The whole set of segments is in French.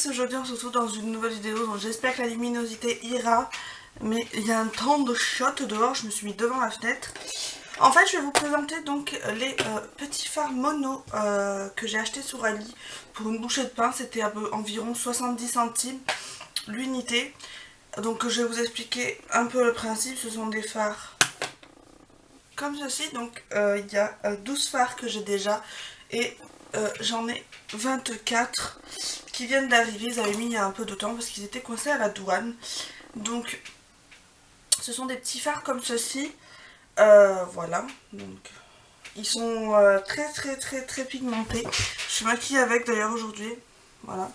c'est aujourd'hui, on se retrouve dans une nouvelle vidéo, donc j'espère que la luminosité ira, mais il y a un temps de shot dehors, je me suis mis devant la fenêtre. En fait, je vais vous présenter donc les petits fards mono que j'ai acheté sur Ali pour une bouchée de pain, c'était environ 70 centimes l'unité. Donc je vais vous expliquer un peu le principe, ce sont des fards comme ceci, donc il y a 12 fards que j'ai déjà et j'en ai 24 qui viennent d'arriver, ils avaient mis il y a un peu de temps parce qu'ils étaient coincés à la douane. Donc ce sont des petits fards comme ceci, voilà, donc ils sont très pigmentés. Je suis maquillée avec d'ailleurs aujourd'hui, voilà.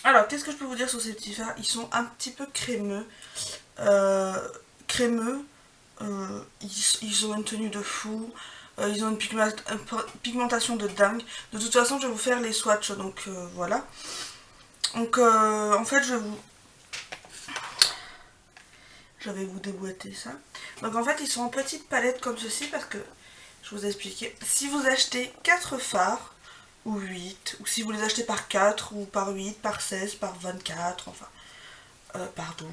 Alors qu'est-ce que je peux vous dire sur ces petits fards? Ils sont un petit peu crémeux, ils ont une tenue de fou. Ils ont une pigmentation de dingue. De toute façon, je vais vous faire les swatchs, donc voilà. Donc en fait, je vais vous déboîter ça. Donc en fait, ils sont en petites palettes comme ceci parce que, je vous ai expliqué, si vous achetez 4 fards, ou 8, ou si vous les achetez par 4, ou par 8, par 16, par 24, enfin, par 12,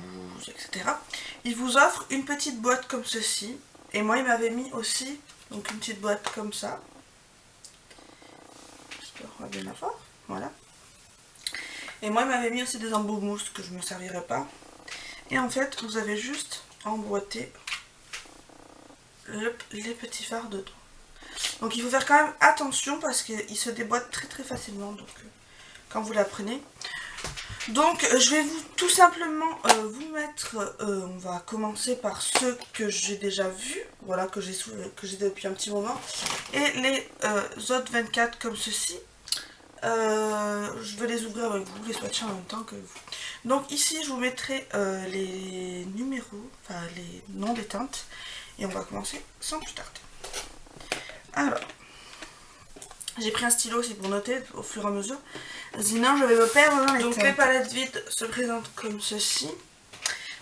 etc. Ils vous offrent une petite boîte comme ceci. Et moi, il m'avait mis aussi donc une petite boîte comme ça. J'espère qu'on va bien la voir. Voilà. Et moi, il m'avait mis aussi des embouts mousse que je ne me servirai pas. Et en fait, vous avez juste emboîté les petits fards dedans. Donc il faut faire quand même attention parce qu'ils se déboîtent très facilement. Donc quand vous la prenez. Donc je vais tout simplement vous mettre, on va commencer par ceux que j'ai déjà vus, voilà, que j'ai depuis un petit moment, et les autres 24 comme ceci, je vais les ouvrir avec vous, les swatcher en même temps que vous. Donc ici je vous mettrai les numéros, enfin les noms des teintes, et on va commencer sans plus tarder. Alors, j'ai pris un stylo aussi pour noter au fur et à mesure. Sinon, je vais me perdre dans les teintes. Donc, les palettes vides se présentent comme ceci.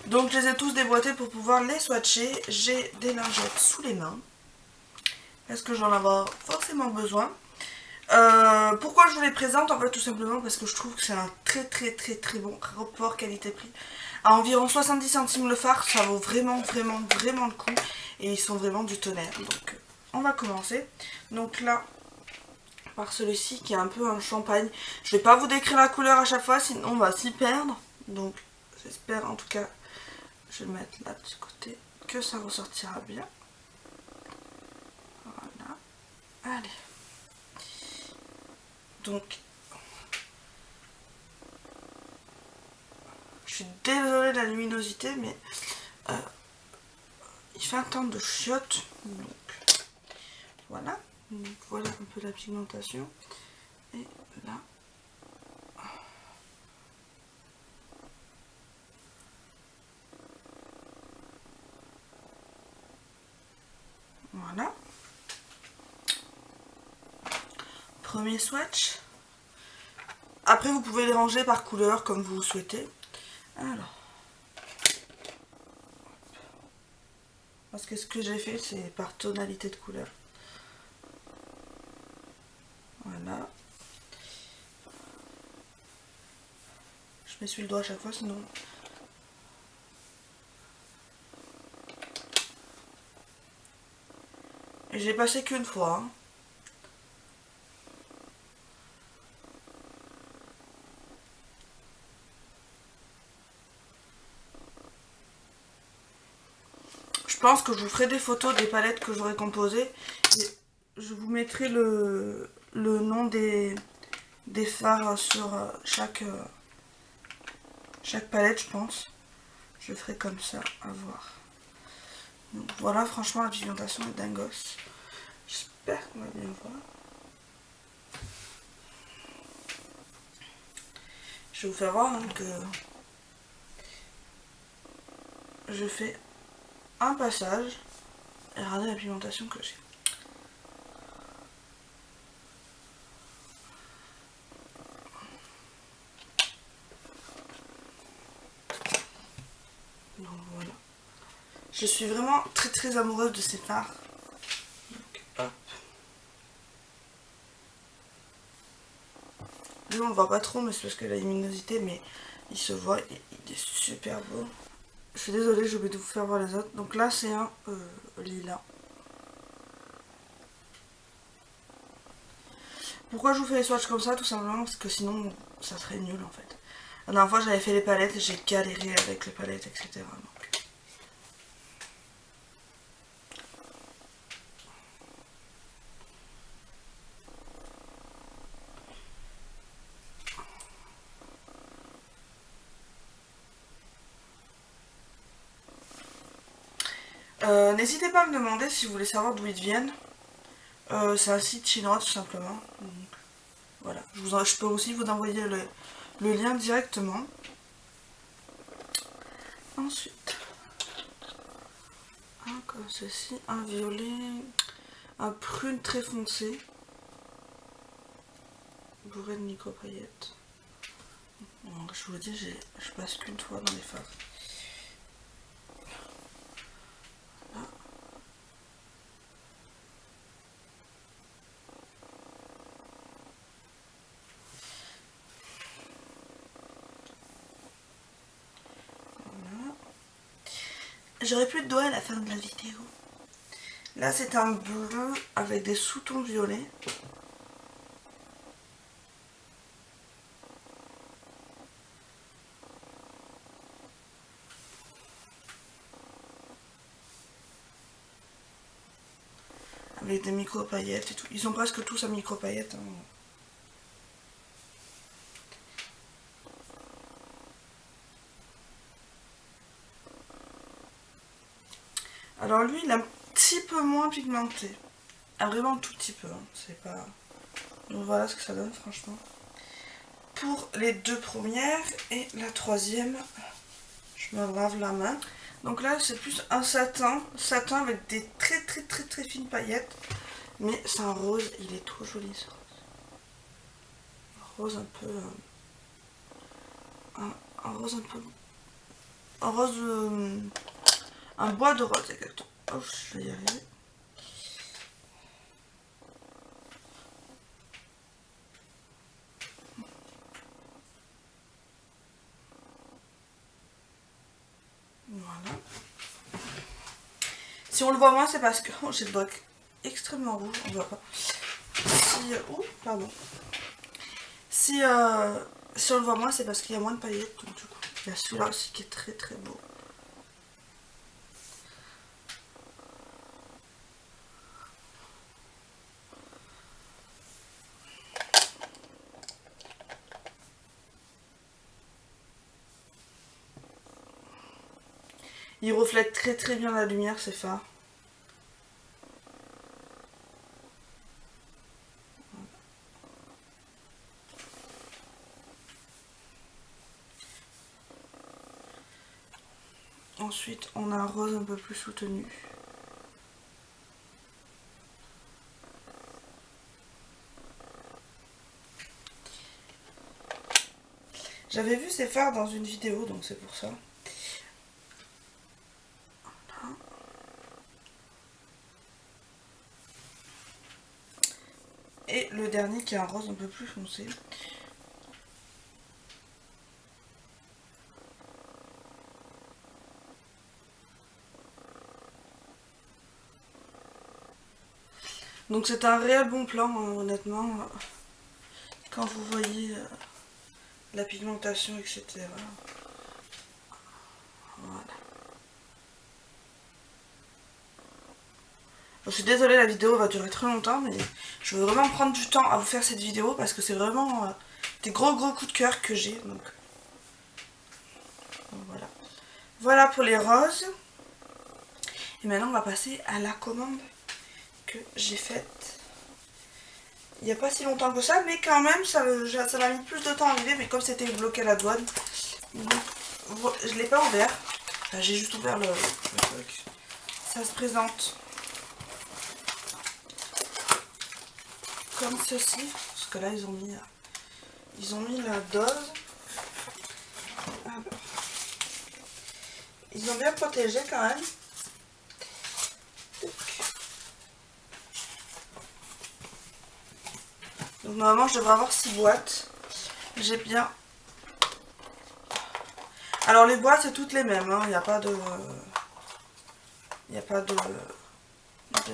Donc, je les ai tous déboîtés pour pouvoir les swatcher. J'ai des lingettes sous les mains. Est-ce que j'en avoir forcément besoin? Pourquoi je vous les présente? En fait, tout simplement parce que je trouve que c'est un très bon rapport qualité-prix. À environ 70 centimes le fard, ça vaut vraiment le coup. Et ils sont vraiment du tonnerre. Donc, on va commencer. Donc là, par celui-ci qui est un peu un champagne. Je vais pas vous décrire la couleur à chaque fois, sinon on va s'y perdre. Donc, j'espère en tout cas, je vais le mettre là de ce côté, que ça ressortira bien. Voilà. Allez. Donc, je suis désolée de la luminosité, mais il fait un temps de chiottes. Donc, voilà. Donc, voilà un peu la pigmentation. Et là. Voilà. Premier swatch. Après, vous pouvez les ranger par couleur comme vous souhaitez. Alors. Parce que ce que j'ai fait, c'est par tonalité de couleur. Voilà. Je m'essuie le doigt à chaque fois, sinon... Et j'ai passé qu'une fois. Hein. Je pense que je vous ferai des photos des palettes que j'aurai composées. Et je vous mettrai le nom des fards sur chaque palette, je pense. Je ferai comme ça, à voir. Donc voilà, franchement, la pigmentation est dingos. J'espère qu'on va bien voir. Je vais vous faire voir hein, que je fais un passage et regardez la pigmentation que j'ai. Donc voilà. Je suis vraiment très amoureuse de ces fards. Donc hop. Lui on le voit pas trop, mais c'est parce que la luminosité, mais il se voit, il est super beau. Je suis désolée, j'ai oublié de vous faire voir les autres. Donc là c'est un lilas. Pourquoi je vous fais les swatchs comme ça? Tout simplement parce que sinon ça serait nul en fait. La dernière fois j'avais fait les palettes et j'ai galéré avec les palettes, etc. Donc. N'hésitez pas à me demander si vous voulez savoir d'où ils viennent. C'est un site chinois tout simplement. Donc, voilà. Je peux aussi vous envoyer le lien directement. Ensuite, comme ceci, un violet, un prune très foncé, bourré de micro paillettes. Donc, je vous dis, je passe qu'une fois dans les phases. J'aurai plus de doigts à la fin de la vidéo. Là c'est un bleu avec des sous-tons violets. Avec des micro-paillettes et tout. Ils sont presque tous à micro-paillettes. Hein. Alors lui il est un petit peu moins pigmenté. Ah, vraiment un tout petit peu. Hein. C'est pas... Donc voilà ce que ça donne franchement. Pour les deux premières et la troisième, je me lave la main. Donc là c'est plus un satin avec des très fines paillettes. Mais c'est un rose, il est trop joli ce rose. Un rose un peu... un rose un peu... Un rose... un bois de rose exactement. Oh, je vais y arriver. Voilà. Si on le voit moins, c'est parce que j'ai le doigt extrêmement rouge, on voit pas. Pardon. Si on le voit moins, c'est parce qu'il y a moins de paillettes, donc du coup, il y a celui-là aussi qui est très beau. Il reflète très bien la lumière, ces fards. Ensuite, on a un rose un peu plus soutenu. J'avais vu ces fards dans une vidéo, donc c'est pour ça. Voilà. Et le dernier qui est un rose un peu plus foncé. Donc c'est un réel bon plan, hein, honnêtement, quand vous voyez la pigmentation, etc. Voilà. Je suis désolée, la vidéo va durer très longtemps, mais je veux vraiment prendre du temps à vous faire cette vidéo parce que c'est vraiment des gros coups de cœur que j'ai. Donc voilà. Voilà pour les roses. Et maintenant on va passer à la commande que j'ai faite il n'y a pas si longtemps que ça, mais quand même ça m'a mis plus de temps à arriver, mais comme c'était bloqué à la douane, donc, je l'ai pas ouvert. Enfin, j'ai juste ouvert le truc. Ça se présente comme ceci, parce que là ils ont mis la dose. Alors, ils ont bien protégé quand même. Donc normalement je devrais avoir 6 boîtes. j'ai bien... Alors les boîtes c'est toutes les mêmes, hein. Il n'y a pas de... Il n'y a pas de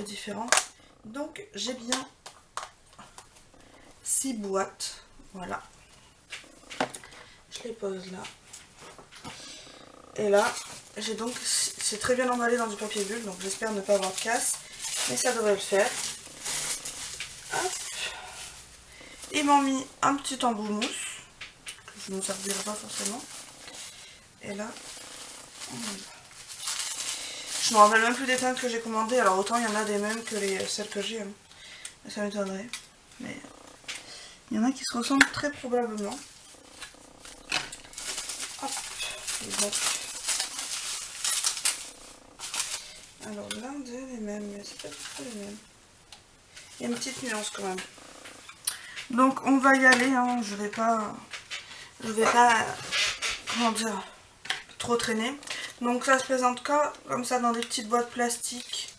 différence. Donc j'ai bien 6 boîtes. Voilà. Je les pose là. Et là, j'ai donc... C'est très bien emballé dans du papier bulle, donc j'espère ne pas avoir de casse. Mais ça devrait le faire. Hop. Ils m'ont mis un petit embout mousse, que je ne servirai pas forcément. Et là, je me rappelle même plus des teintes que j'ai commandées. Alors autant il y en a des mêmes que celles que j'ai. Hein. Ça m'étonnerait. Mais il y en a qui se ressemblent très probablement. Hop. Et donc... Alors l'un d'eux est les mêmes, mais c'est pas tout à fait les mêmes. Il y a une petite nuance quand même. Donc on va y aller, hein. Je vais pas, comment dire, trop traîner. Donc ça se présente comme ça dans des petites boîtes plastiques.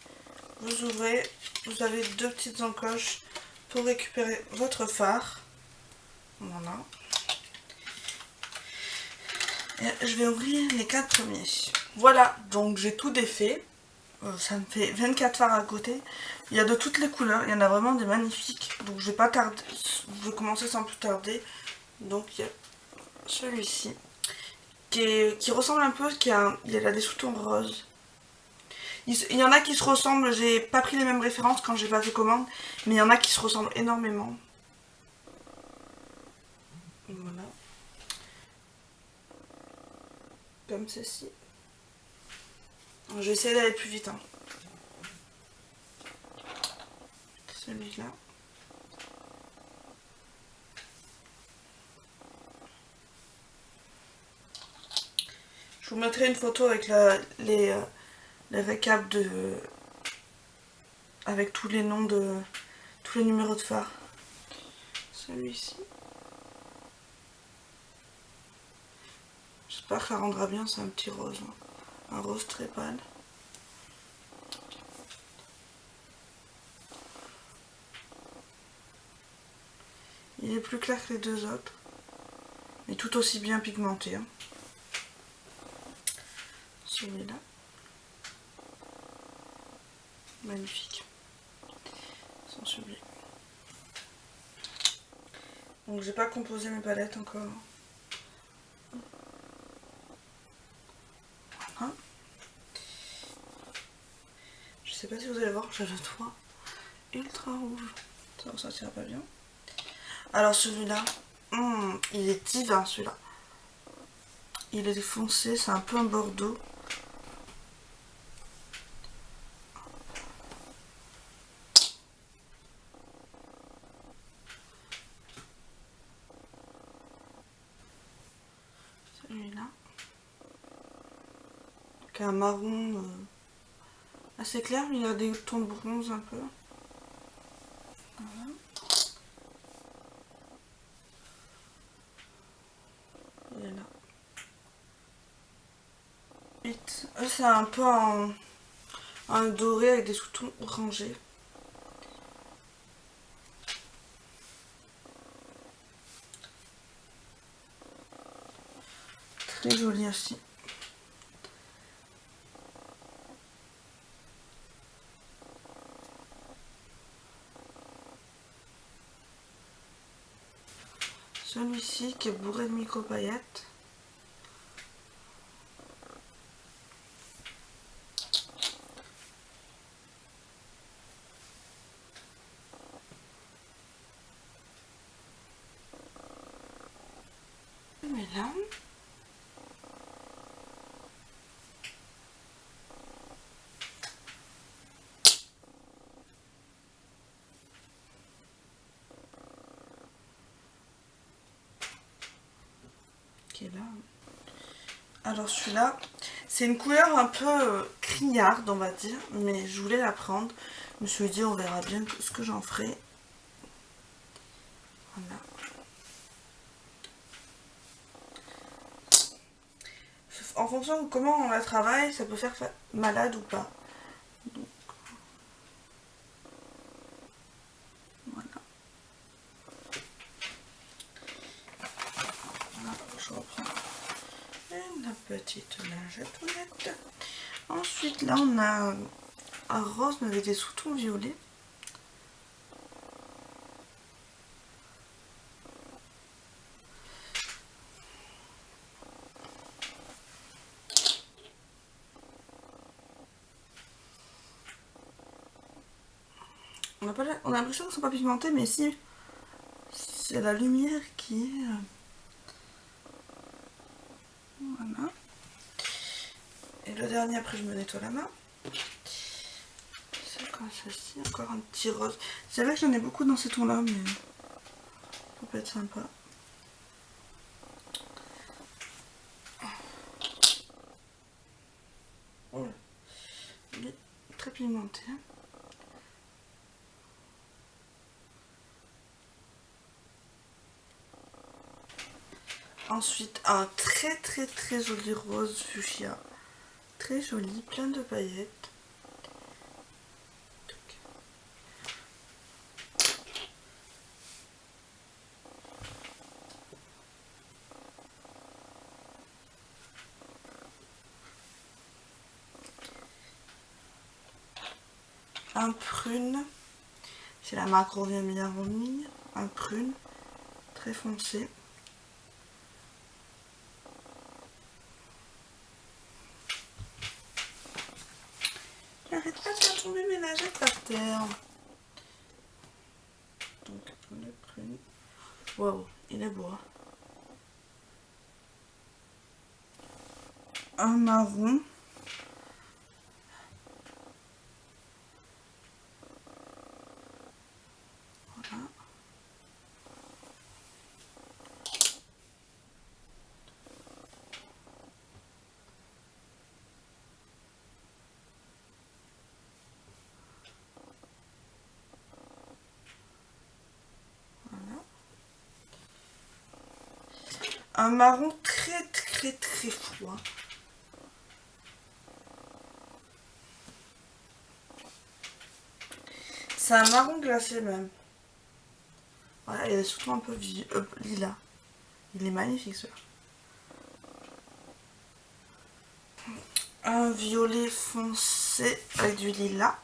Vous ouvrez, vous avez 2 petites encoches pour récupérer votre fard. Voilà. Et je vais ouvrir les 4 premiers. Voilà, donc j'ai tout défait. Ça me fait 24 fards à côté. Il y a de toutes les couleurs, il y en a vraiment des magnifiques. Donc je vais pas tarder, je vais commencer sans plus tarder. Donc il y a celui-ci qui ressemble un peu, il a des sous-tons roses. Il y en a qui se ressemblent, j'ai pas pris les mêmes références quand j'ai pas fait commande, mais il y en a qui se ressemblent énormément. Voilà. Comme ceci. Je vais essayer d'aller plus vite. Hein. Celui-là. Je vous mettrai une photo avec les récaps avec tous les noms de... tous les numéros de phare. Celui-ci. J'espère que ça rendra bien, c'est un petit rose. Hein. Un rose très pâle. Il est plus clair que les 2 autres. Mais tout aussi bien pigmenté. Hein. Celui-là. Magnifique. Ils sont sublimes. Donc j'ai pas composé mes palettes encore. Voilà. Je sais pas si vous allez voir, j'ai le toit ultra rouge. Ça ressortira pas bien. Alors celui-là, il est divin celui-là. Il est foncé, c'est un peu un bordeaux. Celui-là. Qui a un marron assez clair, mais il a des tons de bronze un peu. Voilà. Il est là. C'est un peu un doré avec des sous-tons orangés. Très joli aussi. Celui-ci qui est bourré de micro-paillettes. Celui-là. Qui est là. Alors celui-là, c'est une couleur un peu criarde on va dire, mais je voulais la prendre. Je me suis dit on verra bien ce que j'en ferai. Voilà. En fonction de comment on la travaille, ça peut faire malade ou pas. Donc, voilà. la petite lingette. Ensuite, là, on a un rose mais avec des sous-tons violets. On a l'impression qu'ils ne sont pas pigmentés, mais si, c'est la lumière qui est... Voilà. Et le dernier, après je me nettoie la main. C'est comme ceci, encore un petit rose. C'est vrai que j'en ai beaucoup dans ces tons-là, mais ça peut être sympa. Oh, il est très pigmenté. Ensuite, un très joli rose fuchsia. Très joli, plein de paillettes. Un prune. C'est la marque Revient Meilleur en ligne. Un prune. Très foncé. J'arrête pas de faire tomber mes lingettes par terre. Donc, le prune. Waouh, il est beau. Un marron. Voilà. Voilà. Un marron très froid. C'est un marron glacé même. Voilà, il est surtout un peu lilas. Il est magnifique celui-là. Un violet foncé avec du lilas.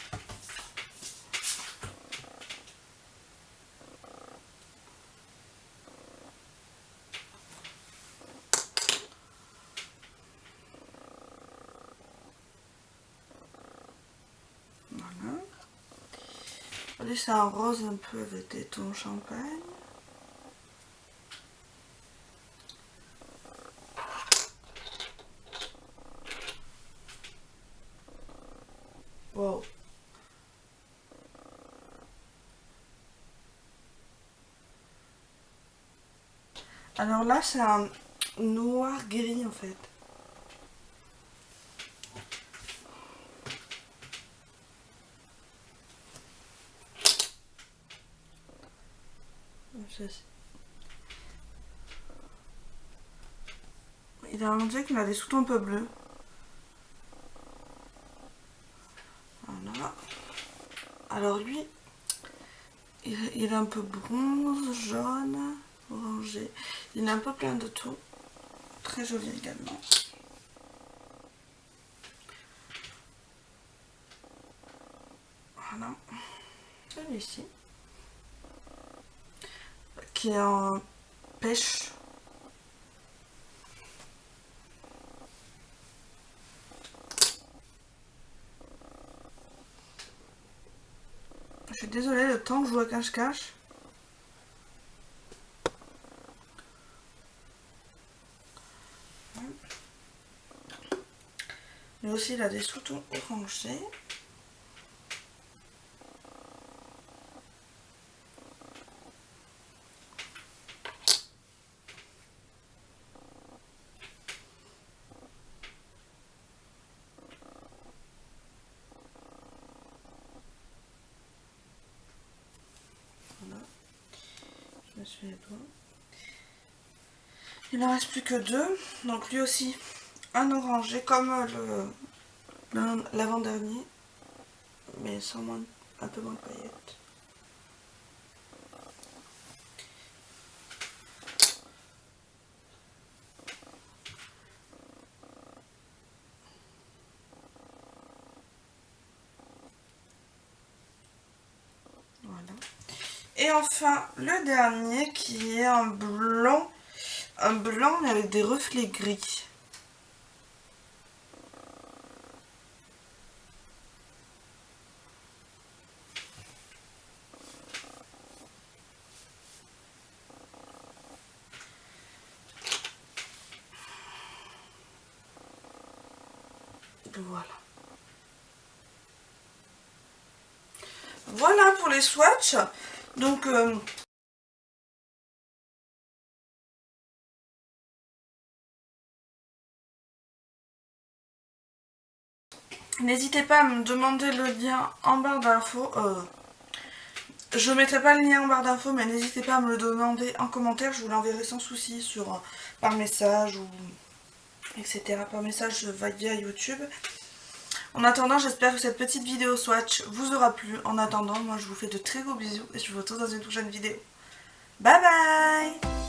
Voilà. Allez, c'est un rose un peu avec des tons champagne. Wow. Alors là, c'est un noir gris en fait. Il a on dirait qu'il a des sous-tons un peu bleus. Voilà. Alors lui, il est un peu bronze, jaune, orangé. Il est un peu plein de tons. Très joli également. Voilà. Celui-ci. Qui est en pêche. Je suis désolée, le temps que je vois cache-cache. Lui aussi, il a des sous-tons orangés. Voilà. Je me suis les doigts. Il n'en reste plus que deux. Donc lui aussi, un orangé comme l'avant-dernier. Mais sans moins, un peu moins de paillettes. Et enfin, le dernier qui est un blanc mais avec des reflets gris. Voilà. Voilà pour les swatchs. Donc n'hésitez pas à me demander le lien en barre d'infos. Je ne mettrai pas le lien en barre d'infos, mais n'hésitez pas à me le demander en commentaire. Je vous l'enverrai sans souci par message ou etc. Par message via YouTube. En attendant, j'espère que cette petite vidéo swatch vous aura plu. En attendant, moi je vous fais de très gros bisous et je vous retrouve dans une prochaine vidéo. Bye bye!